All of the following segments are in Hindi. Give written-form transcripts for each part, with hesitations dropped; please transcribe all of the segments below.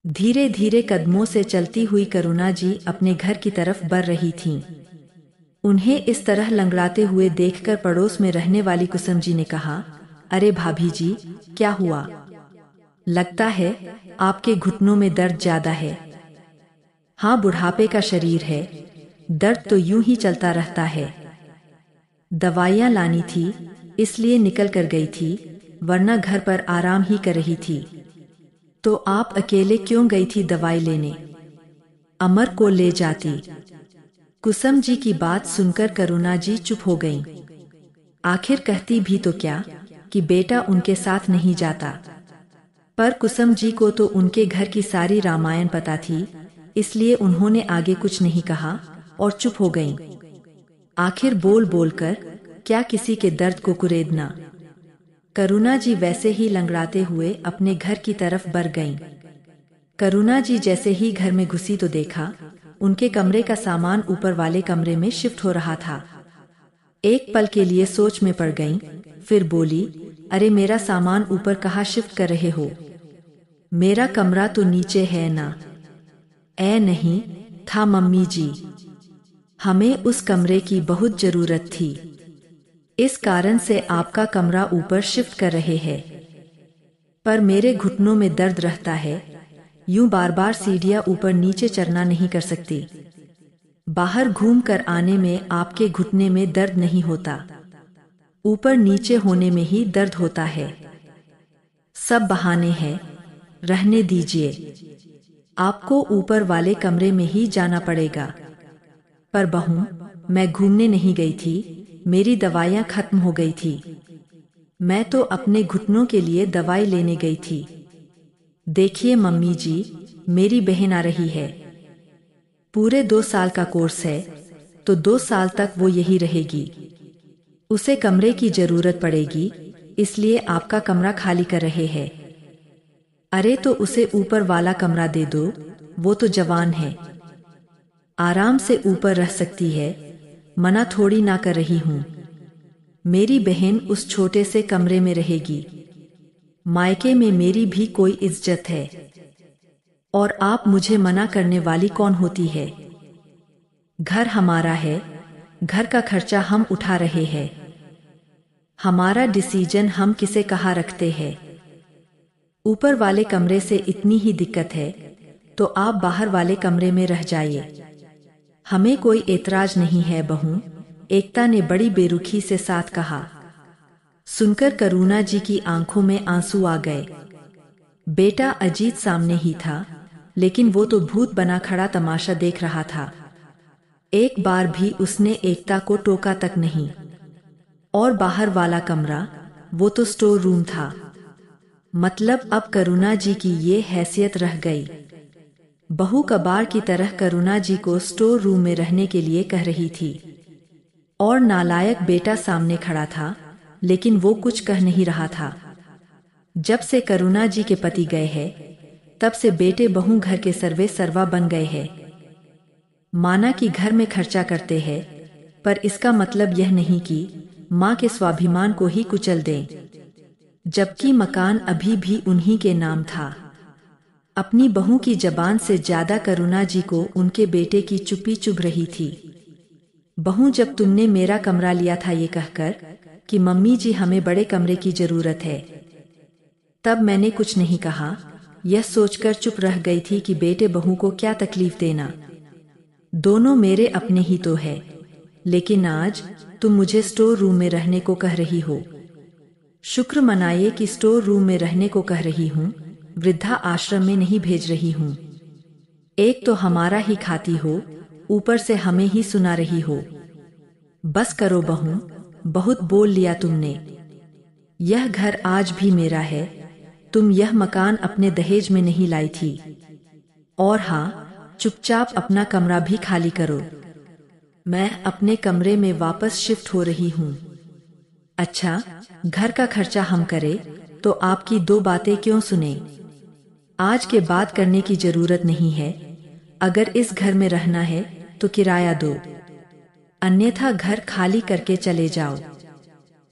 धीरे धीरे कदमों से चलती हुई करुणा जी अपने घर की तरफ बढ़ रही थीं। उन्हें इस तरह लंगड़ाते हुए देखकर पड़ोस में रहने वाली कुसुम जी ने कहा, अरे भाभी जी, क्या हुआ? लगता है आपके घुटनों में दर्द ज्यादा है। हाँ, बुढ़ापे का शरीर है, दर्द तो यूं ही चलता रहता है। दवाइयाँ लानी थी इसलिए निकल कर गई थी, वरना घर पर आराम ही कर रही थी। तो आप अकेले क्यों गई थी दवाई लेने? अमर को ले जाती। कुसुम जी की बात सुनकर करुणा जी चुप हो गईं। आखिर कहती भी तो क्या कि बेटा उनके साथ नहीं जाता। पर कुसुम जी को तो उनके घर की सारी रामायण पता थी, इसलिए उन्होंने आगे कुछ नहीं कहा और चुप हो गईं। आखिर बोल बोलकर क्या किसी के दर्द को कुरेदना। करुणा जी वैसे ही लंगड़ाते हुए अपने घर की तरफ बढ़ गईं। करुणा जी जैसे ही घर में घुसी तो देखा उनके कमरे का सामान ऊपर वाले कमरे में शिफ्ट हो रहा था। एक पल के लिए सोच में पड़ गईं, फिर बोली, अरे मेरा सामान ऊपर कहाँ शिफ्ट कर रहे हो? मेरा कमरा तो नीचे है ना। ऐ नहीं था मम्मी जी, हमें उस कमरे की बहुत जरूरत थी, इस कारण से आपका कमरा ऊपर शिफ्ट कर रहे हैं। पर मेरे घुटनों में दर्द रहता है, यूं बार बार सीढ़ियां ऊपर नीचे चढ़ना नहीं कर सकती। बाहर घूम कर आने में आपके घुटने में दर्द नहीं होता, ऊपर नीचे होने में ही दर्द होता है। सब बहाने हैं, रहने दीजिए, आपको ऊपर वाले कमरे में ही जाना पड़ेगा। पर बहू, मैं घूमने नहीं गई थी, मेरी दवाइयाँ खत्म हो गई थी। मैं तो अपने घुटनों के लिए दवाई लेने गई थी। देखिए मम्मी जी, मेरी बहन आ रही है। पूरे 2 साल का कोर्स है, तो 2 साल तक वो यही रहेगी। उसे कमरे की जरूरत पड़ेगी, इसलिए आपका कमरा खाली कर रहे हैं। अरे तो उसे ऊपर वाला कमरा दे दो, वो तो जवान है, आराम से ऊपर रह सकती है, मना थोड़ी ना कर रही हूँ। मेरी बहन उस छोटे से कमरे में रहेगी। मायके में मेरी भी कोई इज्जत है, और आप मुझे मना करने वाली कौन होती है? घर हमारा है, घर का खर्चा हम उठा रहे हैं, हमारा डिसीजन हम किसे कहाँ रखते हैं। ऊपर वाले कमरे से इतनी ही दिक्कत है तो आप बाहर वाले कमरे में रह जाइए, हमें कोई एतराज नहीं है बहू, एकता ने बड़ी बेरुखी से साथ कहा। सुनकर करुणा जी की आंखों में आंसू आ गए। बेटा अजीत सामने ही था, लेकिन वो तो भूत बना खड़ा तमाशा देख रहा था। एक बार भी उसने एकता को टोका तक नहीं। और बाहर वाला कमरा, वो तो स्टोर रूम था। मतलब अब करुणा जी की ये हैसियत रह गई। बहू कबाड़ की तरह करुणा जी को स्टोर रूम में रहने के लिए कह रही थी, और नालायक बेटा सामने खड़ा था, लेकिन वो कुछ कह नहीं रहा था। जब से करुणा जी के पति गए हैं, तब से बेटे बहू घर के सर्वे सर्वा बन गए हैं। माना कि घर में खर्चा करते हैं, पर इसका मतलब यह नहीं कि माँ के स्वाभिमान को ही कुचल दें, जबकि मकान अभी भी उन्हीं के नाम था। अपनी बहू की जबान से ज्यादा करुणा जी को उनके बेटे की चुप्पी चुभ रही थी। बहू, जब तुमने मेरा कमरा लिया था ये कहकर कि मम्मी जी हमें बड़े कमरे की जरूरत है, तब मैंने कुछ नहीं कहा, यह सोचकर चुप रह गई थी कि बेटे बहू को क्या तकलीफ देना। दोनों मेरे अपने ही तो है, लेकिन आज तुम मुझे स्टोर रूम में रहने को कह रही हो। शुक्र मनाइए कि स्टोर रूम में रहने को कह रही हूँ, वृद्धा आश्रम में नहीं भेज रही हूँ। एक तो हमारा ही खाती हो, ऊपर से हमें ही सुना रही हो। बस करो बहू, बहुत बोल लिया तुमने। यह घर आज भी मेरा है, तुम यह मकान अपने दहेज में नहीं लाई थी। और हाँ, चुपचाप अपना कमरा भी खाली करो, मैं अपने कमरे में वापस शिफ्ट हो रही हूँ। अच्छा, घर का खर्चा हम करें तो आपकी 2 बातें क्यों सुने? आज के बाद करने की जरूरत नहीं है। अगर इस घर में रहना है तो किराया दो, अन्यथा घर खाली करके चले जाओ।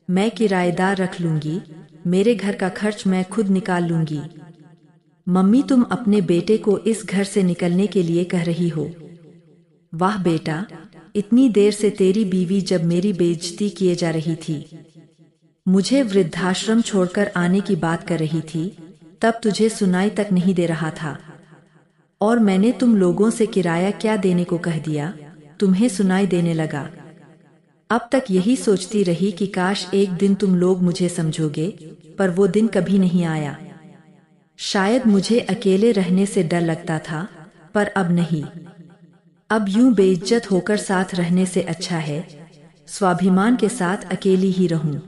मैं किराएदार रख लूंगी, मेरे घर का खर्च मैं खुद निकाल लूंगी। मम्मी, तुम अपने बेटे को इस घर से निकलने के लिए कह रही हो? वाह बेटा, इतनी देर से तेरी बीवी जब मेरी बेइज्जती किए जा रही थी, मुझे वृद्धाश्रम छोड़कर आने की बात कर रही थी, तब तुझे सुनाई तक नहीं दे रहा था। और मैंने तुम लोगों से किराया क्या देने को कह दिया, तुम्हें सुनाई देने लगा। अब तक यही सोचती रही कि काश एक दिन तुम लोग मुझे समझोगे, पर वो दिन कभी नहीं आया। शायद मुझे अकेले रहने से डर लगता था, पर अब नहीं। अब यूं बेइज्जत होकर साथ रहने से अच्छा है स्वाभिमान के साथ अकेली ही रहूं।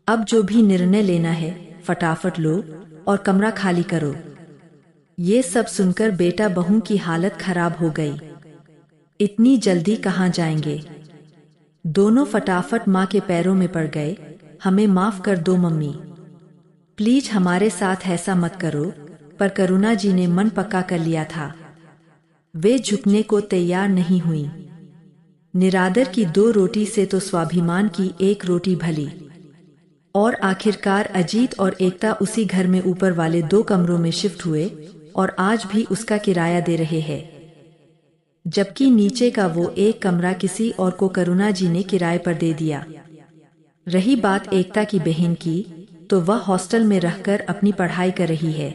अब जो भी निर्णय लेना है फटाफट लो और कमरा खाली करो। ये सब सुनकर बेटा बहू की हालत खराब हो गई। इतनी जल्दी कहाँ जाएंगे? दोनों फटाफट माँ के पैरों में पड़ गए। हमें माफ कर दो मम्मी, प्लीज हमारे साथ ऐसा मत करो। पर करुणा जी ने मन पक्का कर लिया था, वे झुकने को तैयार नहीं हुई। निरादर की 2 रोटी से तो स्वाभिमान की 1 रोटी भली। और आखिरकार अजीत और एकता उसी घर में ऊपर वाले 2 कमरों में शिफ्ट हुए और आज भी उसका किराया दे रहे हैं, जबकि नीचे का वो 1 कमरा किसी और को करुणा जी ने किराए पर दे दिया। रही बात एकता की बहन की, तो वह हॉस्टल में रहकर अपनी पढ़ाई कर रही है।